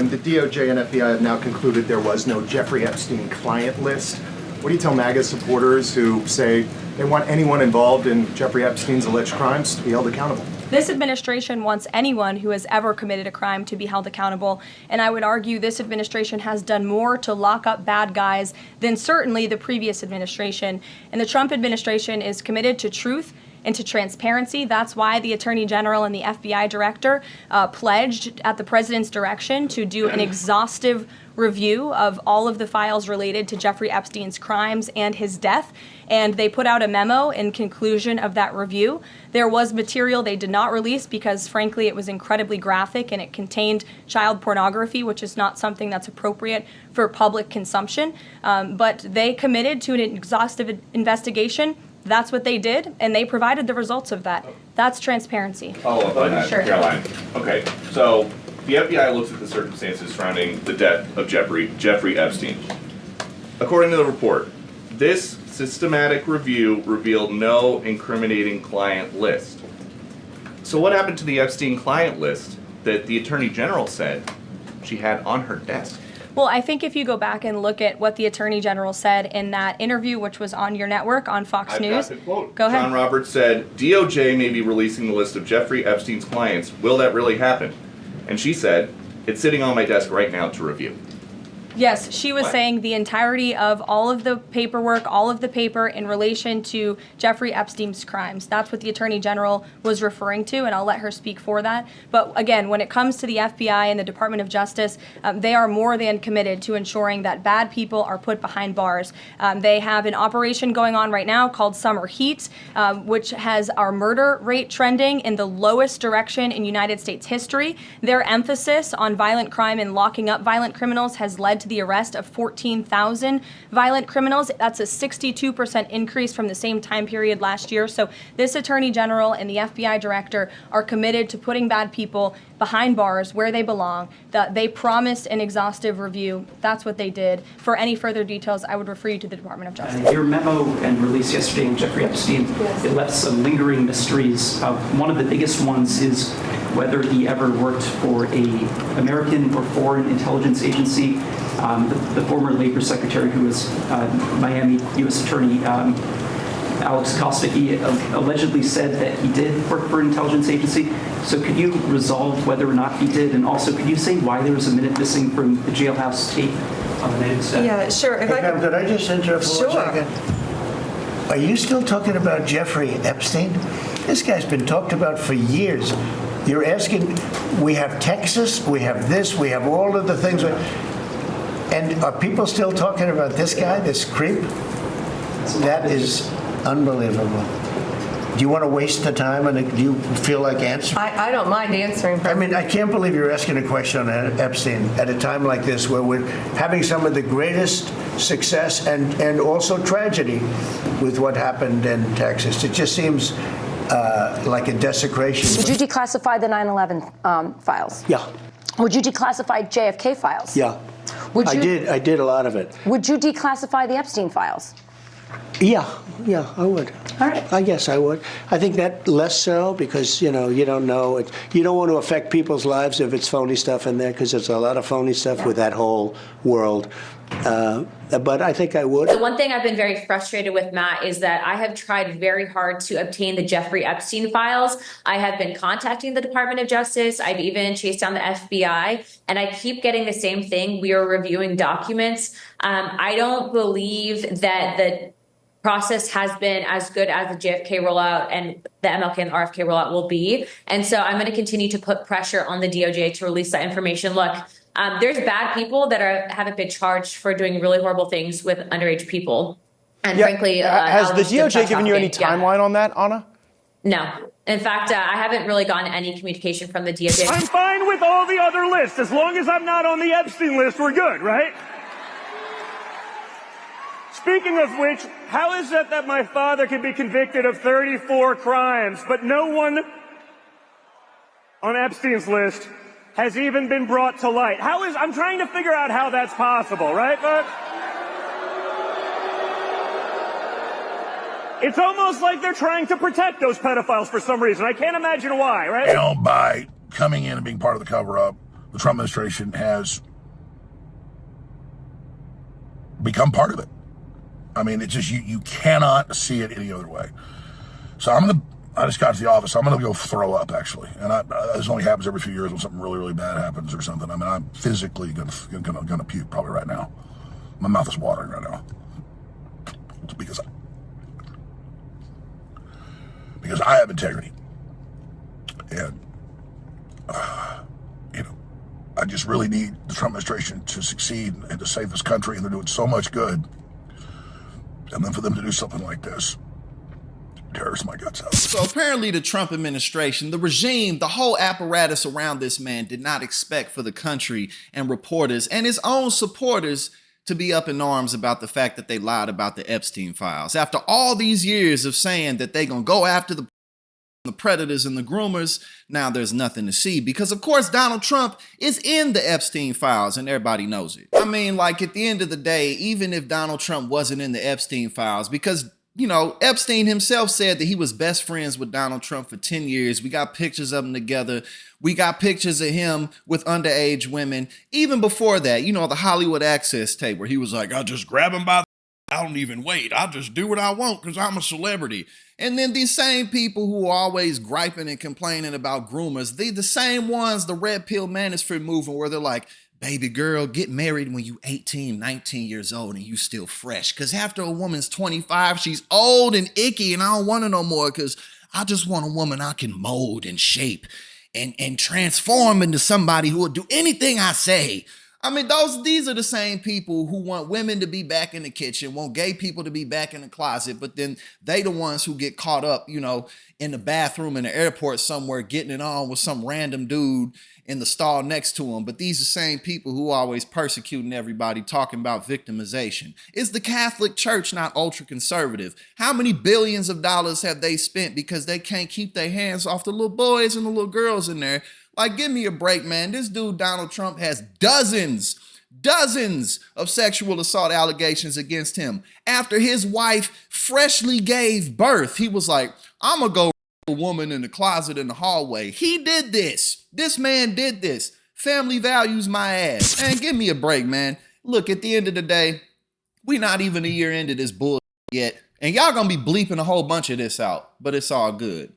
Karoline, the DOJ and FBI have now concluded there was no Jeffrey Epstein client list. What do you tell MAGA supporters who say they want anyone involved in Jeffrey Epstein's alleged crimes to be held accountable? This administration wants anyone who has ever committed a crime to be held accountable, and I would argue this administration has done more to lock up bad guys than certainly the previous administration. And the Trump administration is committed to truth and to transparency. That's why the Attorney General and the FBI Director pledged at the President's direction to do an exhaustive review of all of the files related to Jeffrey Epstein's crimes and his death. And they put out a memo in conclusion of that review. There was material they did not release because, frankly, it was incredibly graphic and it contained child pornography, which is not something that's appropriate for public consumption. But they committed to an exhaustive investigation. That's what they did, and they provided the results of that. That's transparency. Follow up on that, Sure. Caroline. Okay, so the FBI looks at the circumstances surrounding the death of Jeffrey Epstein. According to the report, this systematic review revealed no incriminating client list. So what happened to the Epstein client list that the Attorney General said she had on her desk? Well, I think if you go back and look at what the Attorney General said in that interview, which was on your network on Fox News. I've got the quote. Go ahead. John Roberts said, DOJ may be releasing the list of Jeffrey Epstein's clients. Will that really happen? And she said, it's sitting on my desk right now to review. Yes, she was What? saying the entirety of all of the paperwork, all of the paper in relation to Jeffrey Epstein's crimes. That's what the Attorney General was referring to, and I'll let her speak for that. But again, when it comes to the FBI and the Department of Justice, they are more than committed to ensuring that bad people are put behind bars. They have an operation going on right now called Summer Heat, which has our murder rate trending in the lowest direction in United States history. Their emphasis on violent crime and locking up violent criminals has led to the arrest of 14,000 violent criminals. That's a 62% increase from the same time period last year. So this Attorney General and the FBI Director are committed to putting bad people behind bars where they belong. They promised an exhaustive review. That's what they did. For any further details, I would refer you to the Department of Justice. Your memo and release yesterday on Jeffrey Epstein, it left some lingering mysteries. One of the biggest ones is whether he ever worked for a American or foreign intelligence agency. The former Labor Secretary, who was Miami U.S. Attorney Alex Acosta, he allegedly said that he did work for an intelligence agency. So could you resolve whether or not he did? And also, could you say why there was a minute missing from the jailhouse tape on the night of his death? Yeah, sure. If Hey, could I just interrupt for 1 second? Are you still talking about Jeffrey Epstein? This guy's been talked about for years. You're asking, we have Texas, we have this, we have all of the things. And are people still talking about this guy, this creep? That is unbelievable. Do you want to waste the time, and do you feel like answering? I don't mind answering. I mean, I can't believe you're asking a question on Epstein at a time like this, where we're having some of the greatest success and also tragedy with what happened in Texas. It just seems like a desecration. Would you declassify the 9/11 files? Yeah. Would you declassify JFK files? Yeah. Would you, I did a lot of it. Would you declassify the Epstein files? Yeah, I would. All right. I guess I would. I think that less so because, you don't know. You don't want to affect people's lives if it's phony stuff in there, because there's a lot of phony stuff with that whole world. But I think I would. The one thing I've been very frustrated with, Matt, is that I have tried very hard to obtain the Jeffrey Epstein files. I have been contacting the Department of Justice. I've even chased down the FBI, and I keep getting the same thing. We are reviewing documents. I don't believe that the process has been as good as the JFK rollout and the MLK and the RFK rollout will be. And so I'm going to continue to put pressure on the DOJ to release that information. Look, there's bad people that haven't been charged for doing really horrible things with underage people. And frankly, has the DOJ given you any timeline on that, Anna? No. In fact, I haven't really gotten any communication from the DOJ. I'm fine with all the other lists. As long as I'm not on the Epstein list, we're good, right? Speaking of which, how is it that my father can be convicted of 34 crimes, but no one on Epstein's list has even been brought to light? I'm trying to figure out how that's possible, right, folks? It's almost like they're trying to protect those pedophiles for some reason. I can't imagine why, right? By coming in and being part of the cover-up, the Trump administration has become part of it. I mean, it's just, you cannot see it any other way. So I just got to the office. I'm going to go throw up, actually. And this only happens every few years when something really, really bad happens or something. I mean, I'm physically going to puke probably right now. My mouth is watering right now. It's because I have integrity. And, I just really need the Trump administration to succeed and to save this country, and they're doing so much good. And then for them to do something like this tears my guts out. So apparently the Trump administration, the regime, the whole apparatus around this man did not expect for the country and reporters and his own supporters to be up in arms about the fact that they lied about the Epstein files. After all these years of saying that they're going to go after the predators and the groomers, now there's nothing to see, because of course Donald Trump is in the Epstein files and everybody knows it. I mean, like, at the end of the day, even if Donald Trump wasn't in the Epstein files, because Epstein himself said that he was best friends with Donald Trump for 10 years. We got pictures of them together. We got pictures of him with underage women. Even before that, the Hollywood Access tape where he was like, I'll just grab him by the I don't even wait. I'll just do what I want because I'm a celebrity. And then these same people who are always griping and complaining about groomers, they the same ones, the red pill manosphere movement, where they're like, baby girl, get married when you 18, 19 years old and you still fresh. Because after a woman's 25, she's old and icky and I don't want her no more, because I just want a woman I can mold and shape and transform into somebody who will do anything I say. I mean, these are the same people who want women to be back in the kitchen, want gay people to be back in the closet, but then they the ones who get caught up, in the bathroom in the airport somewhere, getting it on with some random dude in the stall next to them. But these are the same people who always persecuting everybody, talking about victimization. Is the Catholic Church not ultra conservative? How many billions of dollars have they spent because they can't keep their hands off the little boys and the little girls in there? Like, give me a break, man. This dude, Donald Trump, has dozens of sexual assault allegations against him. After his wife freshly gave birth, he was like, I'm going to go a woman in the closet in the hallway. He did this. This man did this. Family values my ass. Man, give me a break, man. Look, at the end of the day, we not even a year into this bullshit yet. And y'all going to be bleeping a whole bunch of this out, but it's all good.